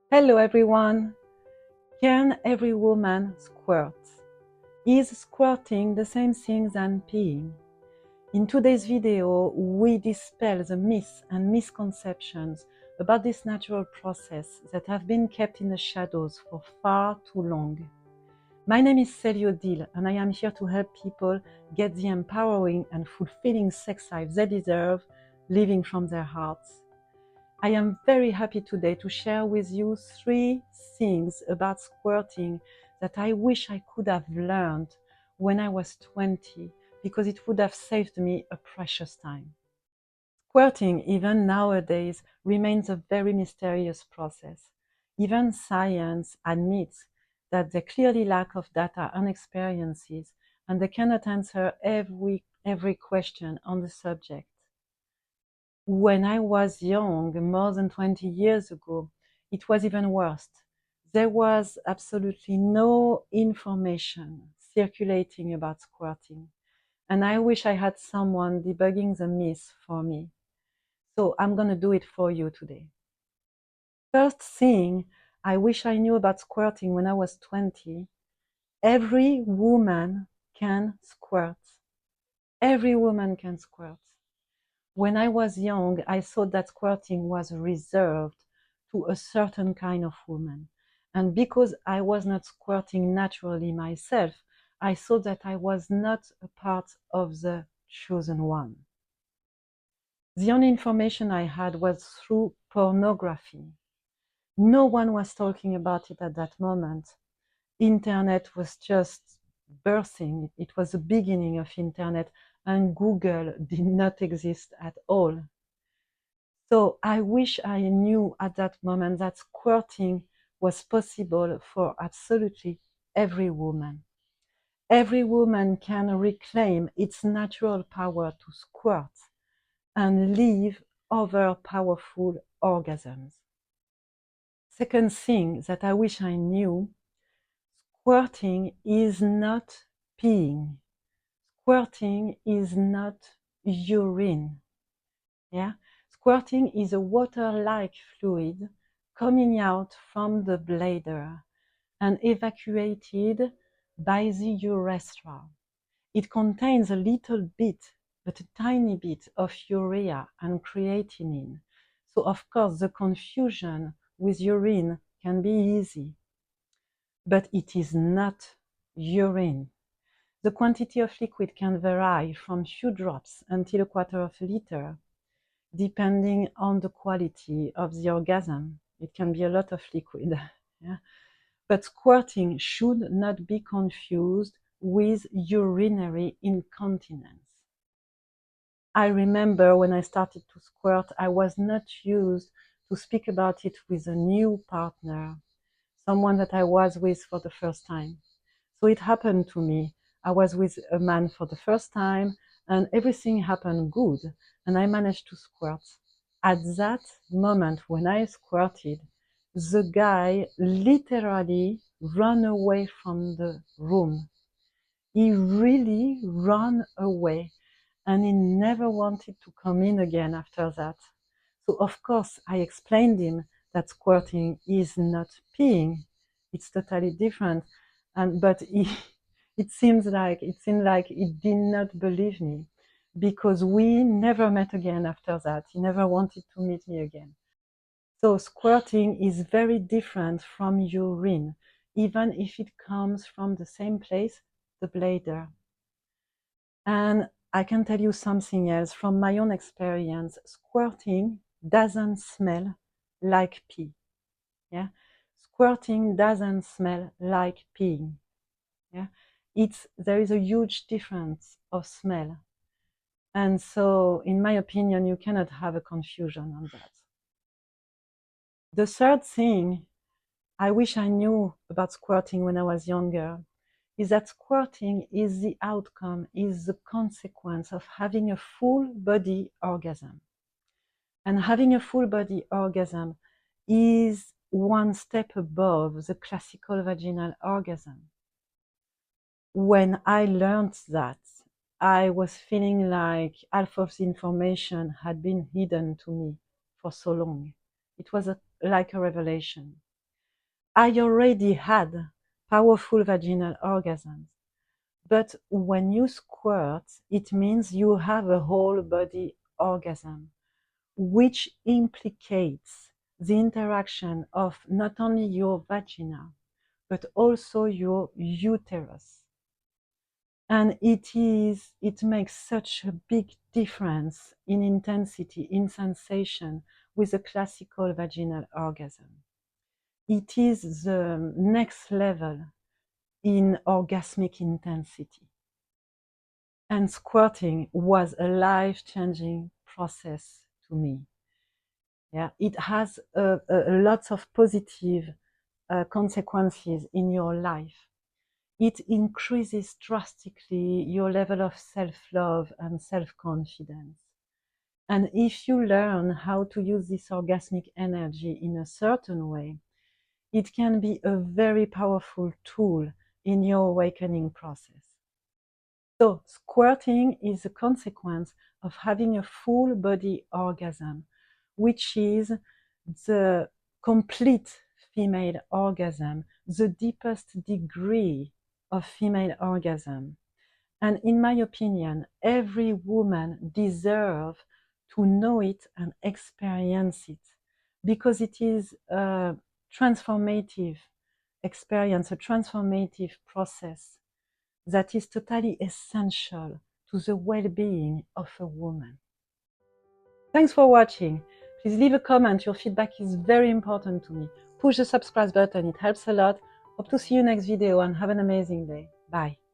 Hello everyone! Can every woman squirt? Is squirting the same thing as peeing? In today's video, we dispel the myths and misconceptions about this natural process that have been kept in the shadows for far too long. My name is Celie Odile, and I am here to help people get the empowering and fulfilling sex life they deserve, living from their hearts. I am very happy today to share with you 3 things about squirting that I wish I could have learned when I was 20, because it would have saved me a precious time. Squirting, even nowadays, remains a very mysterious process. Even science admits that they clearly lack of data and experiences, and they cannot answer every question on the subject. When I was young, more than 20 years ago, it was even worse. There was absolutely no information circulating about squirting, and I wish I had someone debugging the myth for me. So I'm going to do it for you today. First thing I wish I knew about squirting when I was 20, every woman can squirt. Every woman can squirt. When I was young, I thought that squirting was reserved to a certain kind of woman. And because I was not squirting naturally myself, I thought that I was not a part of the chosen one. The only information I had was through pornography. No one was talking about it at that moment. Internet was just birthing. It was the beginning of internet, and Google did not exist at all. So I wish I knew at that moment that squirting was possible for absolutely every woman. Every woman can reclaim its natural power to squirt and live over powerful orgasms. Second thing that I wish I knew, squirting is not peeing. Squirting is not urine. Yeah? Squirting is a water-like fluid coming out from the bladder and evacuated by the urethra. It contains a little bit, but a tiny bit, of urea and creatinine. So of course the confusion with urine can be easy. But it is not urine. The quantity of liquid can vary from few drops until a quarter of a liter, depending on the quality of the orgasm. It can be a lot of liquid. Yeah? But squirting should not be confused with urinary incontinence. I remember when I started to squirt, I was not used to speak about it with a new partner, someone that I was with for the first time. So it happened to me. I was with a man for the first time, and everything happened good, and I managed to squirt. At that moment when I squirted, the guy literally ran away from the room. He really ran away, and he never wanted to come in again after that. So of course I explained him that squirting is not peeing. It's totally different. But it seemed like he did not believe me, because we never met again after that. He never wanted to meet me again. So squirting is very different from urine, even if it comes from the same place, the bladder. And I can tell you something else from my own experience. Squirting doesn't smell like pee. Yeah, squirting doesn't smell like peeing. Yeah, there is a huge difference of smell, and so in my opinion, you cannot have a confusion on that. The third thing I wish I knew about squirting when I was younger is that squirting is the outcome, is the consequence of having a full body orgasm. And having a full body orgasm is one step above the classical vaginal orgasm. When I learned that, I was feeling like half of the information had been hidden to me for so long. It was like a revelation. I already had powerful vaginal orgasms. But when you squirt, it means you have a whole body orgasm, which implicates the interaction of not only your vagina, but also your uterus. And it makes such a big difference in intensity, in sensation with a classical vaginal orgasm. It is the next level in orgasmic intensity. And squirting was a life-changing process to me. Yeah, it has a lots of positive consequences in your life. It increases drastically your level of self-love and self-confidence. And if you learn how to use this orgasmic energy in a certain way, it can be a very powerful tool in your awakening process. So squirting is a consequence of having a full body orgasm, which is the complete female orgasm, the deepest degree of female orgasm. And in my opinion, every woman deserves to know it and experience it, because it is a transformative experience, a transformative process that is totally essential to the well-being of a woman. Thanks for watching. Please leave a comment. Your feedback is very important to me. Push the subscribe button. It helps a lot. Hope to see you next video and have an amazing day. Bye.